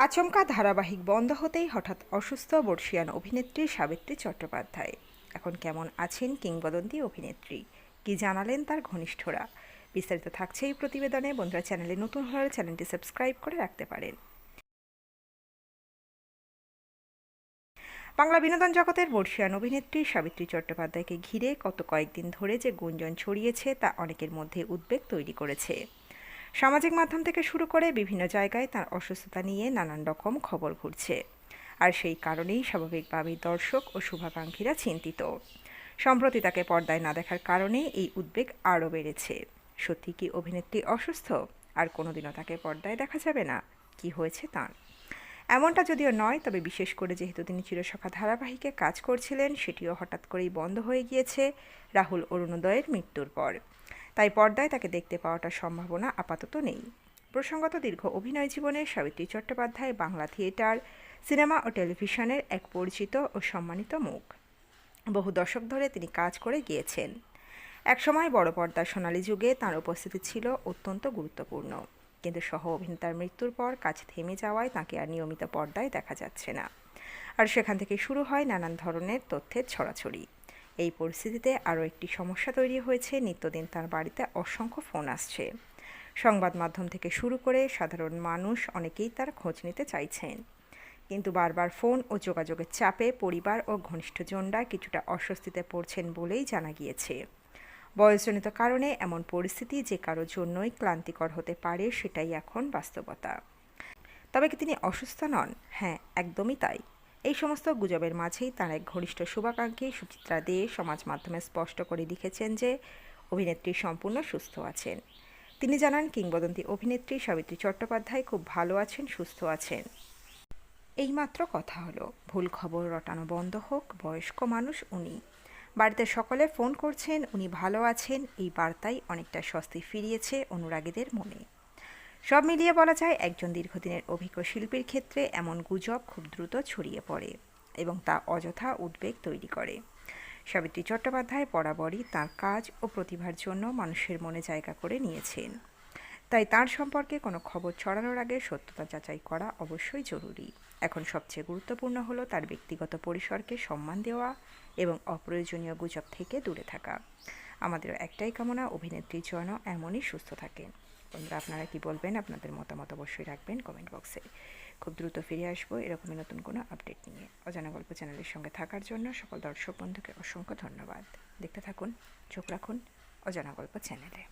আচমকা ধারাবাহিক বন্ধ হতেই হঠাৎ অসুস্থ বর্ষীয়ান অভিনেত্রী সাবিত্রী চট্টোপাধ্যায়। এখন কেমন আছেন কিংবদন্তি অভিনেত্রী, কি জানালেন তার ঘনিষ্ঠরা? বিস্তারিত থাকছে এই প্রতিবেদনে। বন্ধুরা, চ্যানেলে নতুন হলে চ্যানেলটি সাবস্ক্রাইব করে রাখতে পারেন। বাংলা বিনোদন জগতের বর্ষীয়ান অভিনেত্রী সাবিত্রী চট্টোপাধ্যায়কে ঘিরে গত কয়েকদিন ধরে যে গুঞ্জন ছড়িয়েছে তা অনেকের মধ্যে উদ্বেগ তৈরি করেছে। সামাজিক মাধ্যম থেকে শুরু করে বিভিন্ন জায়গায় তার অসুস্থতা নিয়ে নানান রকম খবর ঘুরছে, আর সেই কারণেই স্বাভাবিকভাবেই দর্শক ও শুভাকাঙ্ক্ষীরা চিন্তিত। সম্প্রতি তাকে পর্দায় না দেখার কারণে এই উদ্বেগ আরও বেড়েছে। সত্যি কি অভিনেত্রী অসুস্থ, আর কোনোদিনও তাকে পর্দায় দেখা যাবে না? কি হয়েছে তাঁর? এমনটা যদিও নয়, তবে বিশেষ করে যেহেতু তিনি চিরসখা ধারাবাহিকে কাজ করছিলেন, সেটিও হঠাৎ করেই বন্ধ হয়ে গিয়েছে রাহুল অরুণোদয়ের মৃত্যুর পর। তাই পর্দায় তাকে দেখতে পাওয়াটার সম্ভাবনা আপাতত নেই। প্রসঙ্গত, দীর্ঘ অভিনয় জীবনে সাবিত্রী চট্টোপাধ্যায় বাংলা থিয়েটার, সিনেমা ও টেলিভিশনের এক পরিচিত ও সম্মানিত মুখ। বহু দশক ধরে তিনি কাজ করে গিয়েছেন। একসময় বড় পর্দার সোনালী যুগে তাঁর উপস্থিতি ছিল অত্যন্ত গুরুত্বপূর্ণ, কিন্তু সহ অভিনেতার মৃত্যুর পর কাজ থেমে যাওয়ায় তাঁকে আর নিয়মিত পর্দায় দেখা যাচ্ছে না। আর সেখান থেকে শুরু হয় নানান ধরনের তথ্যের ছড়াছড়ি। এই পরিস্থিতিতে আরও একটি সমস্যা তৈরি হয়েছে। নিত্যদিন তার বাড়িতে অসংখ্য ফোন আসছে। সংবাদ মাধ্যম থেকে শুরু করে সাধারণ মানুষ অনেকেই তার খোঁজ নিতে চাইছেন, কিন্তু বারবার ফোন ও যোগাযোগের চাপে পরিবার ও ঘনিষ্ঠজনরা কিছুটা অস্বস্তিতে পড়ছেন বলেই জানা গিয়েছে। বয়সজনিত কারণে এমন পরিস্থিতি যে কারোর জন্যই ক্লান্তিকর হতে পারে, সেটাই এখন বাস্তবতা। তবে কি তিনি অসুস্থ নন? হ্যাঁ, একদমই তাই। এই সমস্ত গুজবের মাঝেই তার এক ঘনিষ্ঠ শুভাকাঙ্ক্ষী সুচিত্রা দে সমাজ মাধ্যমে স্পষ্ট করে লিখেছেন যে অভিনেত্রী সম্পূর্ণ সুস্থ আছেন। তিনি জানান, কিংবদন্তি অভিনেত্রী সাবিত্রী চট্টোপাধ্যায় খুব ভালো আছেন, সুস্থ আছেন। এইমাত্র কথা হলো, ভুল খবর রটানো বন্ধ হোক। বয়স্ক মানুষ উনি, বাড়িতে সকলে ফোন করছেন, উনি ভালো আছেন, এই বার্তাই অনেকটা স্বস্তি ফিরিয়েছে অনুরাগীদের মনে। সব মিলিয়ে বলা যায়, একজন দীর্ঘদিনের অভিজ্ঞ শিল্পীর ক্ষেত্রে এমন গুজব খুব দ্রুত ছড়িয়ে পড়ে এবং তা অযথা উদ্বেগ তৈরি করে। সাবিত্রী চট্টোপাধ্যায় বরাবরই তাঁর কাজ ও প্রতিভার জন্য মানুষের মনে জায়গা করে নিয়েছেন। তাই তাঁর সম্পর্কে কোনো খবর ছড়ানোর আগে সত্যতা যাচাই করা অবশ্যই জরুরি। এখন সবচেয়ে গুরুত্বপূর্ণ হলো তার ব্যক্তিগত পরিসরকে সম্মান দেওয়া এবং অপ্রয়োজনীয় গুজব থেকে দূরে থাকা। আমাদেরও একটাই কামনা, অভিনেত্রী যেন এমনই সুস্থ থাকেন। বন্ধুরা, আপনারা কি বলবেন? আপনাদের মতামত অবশ্যই রাখবেন কমেন্ট বক্সে। খুব দ্রুত ফিরে আসবো এরকমই নতুন কোনো আপডেট নিয়ে। অজানা গল্প চ্যানেলের সঙ্গে থাকার জন্য সকল দর্শক বন্ধুকে অসংখ্য ধন্যবাদ। দেখতে থাকুন, চোখ রাখুন অজানা গল্প চ্যানেলে।